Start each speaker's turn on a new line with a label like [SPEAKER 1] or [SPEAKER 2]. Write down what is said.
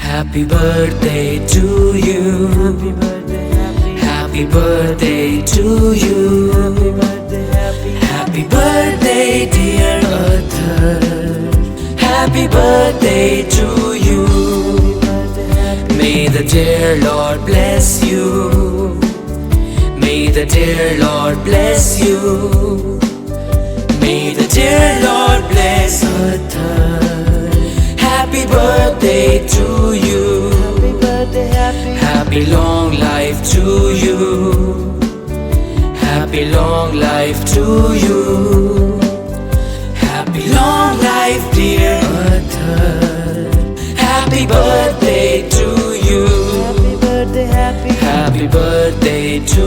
[SPEAKER 1] Happy birthday to you. Happy birthday to you. Happy birthday dear Arthur. Happy birthday to you. May the dear Lord bless you. May the dear Lord bless you. May the dear Lord bless Arthur. Happy birthday to you. Happy long life to you. Happy long life to you. Happy long life dear Arthur. Happy birthday to you. Happy birthday to